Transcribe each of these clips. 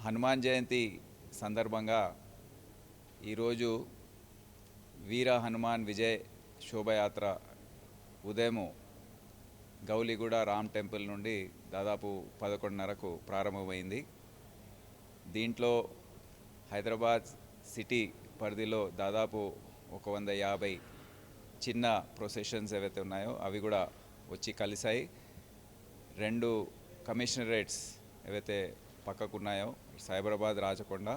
హనుమాన్ జయంతి సందర్భంగా ఈరోజు వీర హనుమాన్ విజయ్ శోభయాత్ర ఉదయం గౌలిగూడ రామ్ టెంపుల్ నుండి దాదాపు 11:30కు ప్రారంభమైంది. దీంట్లో హైదరాబాద్ సిటీ పరిధిలో దాదాపు 150 చిన్న ప్రొసెషన్స్ ఏవైతే ఉన్నాయో అవి కూడా వచ్చి కలిసాయి. 2 కమిషనరేట్స్ ఏవైతే పక్కకున్నాయో సైబరాబాద్, రాచకొండ,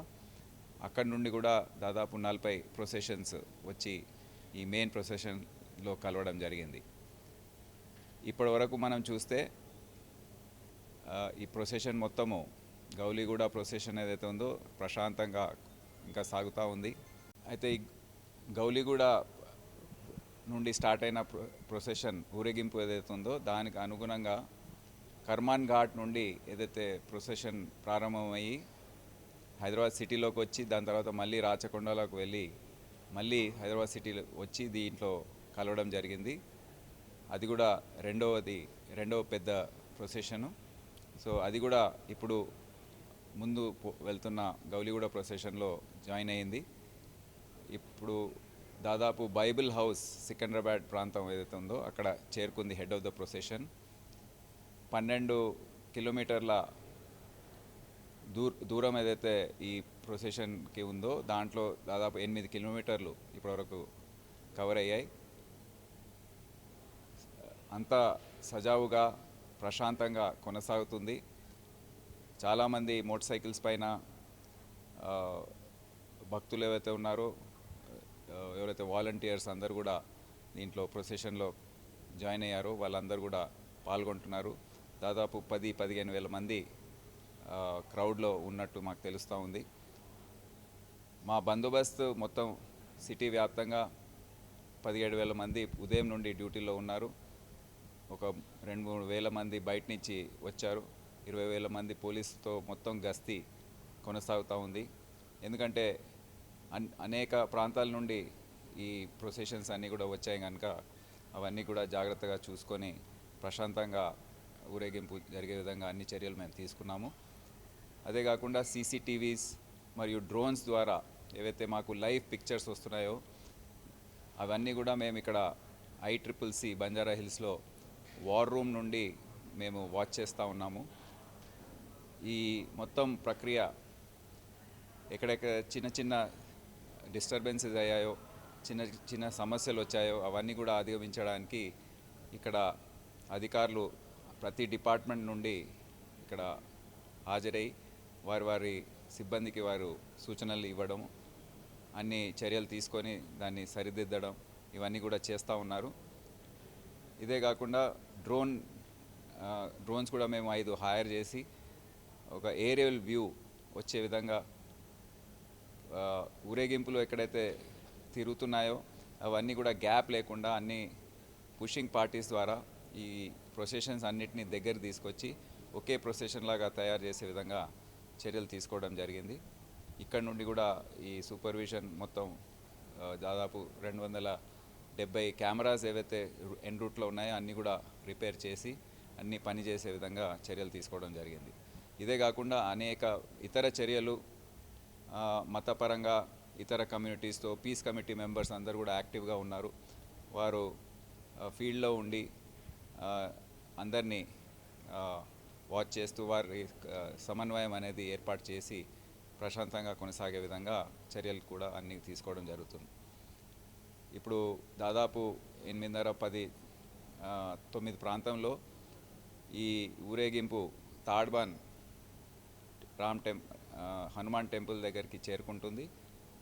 అక్కడి నుండి కూడా దాదాపు 40 ప్రొసెషన్స్ వచ్చి ఈ మెయిన్ ప్రొసెషన్లో కలవడం జరిగింది. ఇప్పటి వరకు మనం చూస్తే ఈ ప్రొసెషన్ మొత్తము గౌలిగూడ ప్రొసెషన్ ఏదైతే ఉందో ప్రశాంతంగా ఇంకా సాగుతూ ఉంది. అయితే ఈ గౌలిగూడ నుండి స్టార్ట్ అయిన ప్రొసెషన్ ఊరేగింపు ఏదైతే ఉందో దానికి అనుగుణంగా కర్మాన్ ఘాట్ నుండి ఏదైతే ప్రొసెషన్ ప్రారంభమయ్యి హైదరాబాద్ సిటీలోకి వచ్చి దాని తర్వాత మళ్ళీ రాచకొండలోకి వెళ్ళి మళ్ళీ హైదరాబాద్ సిటీలో వచ్చి దీంట్లో కలవడం జరిగింది. అది కూడా రెండవ పెద్ద ప్రొసెషను. సో అది కూడా ఇప్పుడు ముందు వెళ్తున్న గౌలిగూడ ప్రొసెషన్లో జాయిన్ అయ్యింది. ఇప్పుడు దాదాపు బైబిల్ హౌస్ సికింద్రాబాద్ ప్రాంతం ఏదైతే ఉందో అక్కడ చేరుకుంది హెడ్ ఆఫ్ ద ప్రొసెషన్. 12 కిలోమీటర్ల దూరం ఏదైతే ఈ ప్రొసెషన్కి ఉందో దాంట్లో దాదాపు 8 కిలోమీటర్లు ఇప్పటివరకు కవర్ అయ్యాయి. అంతా సజావుగా ప్రశాంతంగా కొనసాగుతుంది. చాలామంది మోటార్ సైకిల్స్ పైన భక్తులు ఏవైతే ఉన్నారో ఎవరైతే వాలంటీర్స్ అందరూ కూడా దీంట్లో ప్రొసెషన్లో జాయిన్ అయ్యారో వాళ్ళందరూ కూడా పాల్గొంటున్నారు. దాదాపు 10-15 వేల మంది క్రౌడ్లో ఉన్నట్టు మాకు తెలుస్తూ ఉంది. మా బందోబస్తు మొత్తం సిటీ వ్యాప్తంగా 17,000 మంది ఉదయం నుండి డ్యూటీలో ఉన్నారు. ఒక 2-3 వేల మంది బయట నుంచి వచ్చారు. 20,000 మంది పోలీసుతో మొత్తం గస్తీ కొనసాగుతూ ఉంది. ఎందుకంటే అనేక ప్రాంతాల నుండి ఈ ప్రొసెషన్స్ అన్నీ కూడా వచ్చాయి కనుక అవన్నీ కూడా జాగ్రత్తగా చూసుకొని ప్రశాంతంగా ఊరేగింపు జరిగే విధంగా అన్ని చర్యలు మేము తీసుకున్నాము. అదే కాకుండా సీసీటీవీస్ మరియు డ్రోన్స్ ద్వారా ఏవైతే మాకు లైవ్ పిక్చర్స్ వస్తున్నాయో అవన్నీ కూడా మేము ఇక్కడ ICCC బంజారా హిల్స్లో వార్ రూమ్ నుండి మేము వాచ్ చేస్తూ ఉన్నాము. ఈ మొత్తం ప్రక్రియ ఎక్కడెక్కడ చిన్న చిన్న డిస్టర్బెన్సెస్ అయ్యాయో, చిన్న సమస్యలు వచ్చాయో అవన్నీ కూడా అధిగమించడానికి ఇక్కడ అధికారులు ప్రతి డిపార్ట్మెంట్ నుండి ఇక్కడ హాజరై వారి సిబ్బందికి వారు సూచనలు ఇవ్వడం, అన్ని చర్యలు తీసుకొని దాన్ని సరిదిద్దడం ఇవన్నీ కూడా చేస్తూ ఉన్నారు. ఇదే కాకుండా డ్రోన్స్ కూడా మేము 5 హైర్ చేసి ఒక ఏరియల్ వ్యూ వచ్చే విధంగా ఊరేగింపులు ఎక్కడైతే తిరుగుతున్నాయో అవన్నీ కూడా గ్యాప్ లేకుండా అన్ని పుషింగ్ పార్టీస్ ద్వారా ఈ ప్రొసెషన్స్ అన్నిటినీ దగ్గర తీసుకొచ్చి ఒకే ప్రొసెషన్ లాగా తయారు చేసే విధంగా చర్యలు తీసుకోవడం జరిగింది. ఇక్కడ నుండి కూడా ఈ సూపర్విజన్ మొత్తం దాదాపు 270 కెమెరాస్ ఏవైతే ఎన్ రూట్లో ఉన్నాయో అన్నీ కూడా రిపేర్ చేసి అన్నీ పనిచేసే విధంగా చర్యలు తీసుకోవడం జరిగింది. ఇదే కాకుండా అనేక ఇతర చర్యలు మతపరంగా ఇతర కమ్యూనిటీస్తో పీస్ కమిటీ మెంబర్స్ అందరూ కూడా యాక్టివ్గా ఉన్నారు. వారు ఫీల్డ్లో ఉండి అందరినీ వాచ్ చేస్తూ వారి సమన్వయం అనేది ఏర్పాటు చేసి ప్రశాంతంగా కొనసాగే విధంగా చర్యలు కూడా అన్నీ తీసుకోవడం జరుగుతుంది. ఇప్పుడు దాదాపు 8:30-9 ప్రాంతంలో ఈ ఊరేగింపు తాడ్బాన్ హనుమాన్ టెంపుల్ దగ్గరికి చేరుకుంటుంది.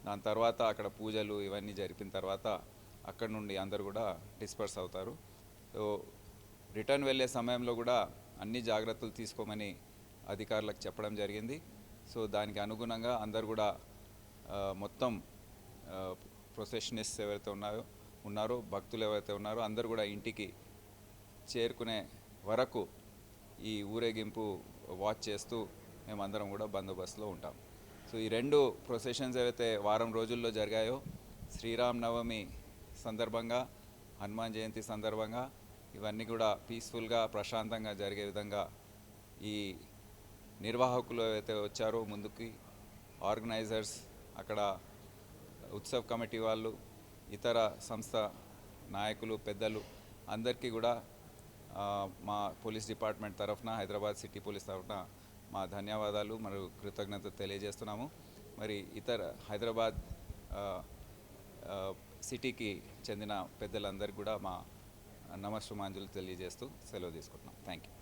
దాని తర్వాత అక్కడ పూజలు ఇవన్నీ జరిపిన తర్వాత అక్కడ నుండి అందరూ కూడా డిస్పర్స్ అవుతారు. సో రిటర్న్ వెళ్ళే సమయంలో కూడా అన్ని జాగ్రత్తలు తీసుకోమని అధికారులకు చెప్పడం జరిగింది. సో దానికి అనుగుణంగా అందరు కూడా మొత్తం ప్రొసెషనిస్ట్స్ ఎవరైతే ఉన్నారో భక్తులు ఎవరైతే ఉన్నారో అందరూ కూడా ఇంటికి చేరుకునే వరకు ఈ ఊరేగింపు వాచ్ చేస్తూ మేమందరం కూడా బందోబస్తులో ఉంటాం. సో ఈ 2 ప్రొసెషన్స్ ఏవైతే వారం రోజుల్లో జరిగాయో శ్రీరామనవమి సందర్భంగా, హనుమాన్ జయంతి సందర్భంగా ఇవన్నీ కూడా పీస్ఫుల్గా ప్రశాంతంగా జరిగే విధంగా ఈ నిర్వాహకులు అయితే వచ్చారో ముందుకి, ఆర్గనైజర్స్, అక్కడ ఉత్సవ్ కమిటీ వాళ్ళు, ఇతర సంస్థ నాయకులు, పెద్దలు అందరికీ కూడా మా పోలీస్ డిపార్ట్మెంట్ తరఫున, హైదరాబాద్ సిటీ పోలీస్ తరఫున మా ధన్యవాదాలు మరియు కృతజ్ఞతలు తెలియజేస్తున్నాము. మరి ఇతర హైదరాబాద్ సిటీకి చెందిన పెద్దలందరికీ కూడా మా నమస్సుమాంజులు తెలియజేస్తూ సెలవు తీసుకుంటున్నాం. Thank you.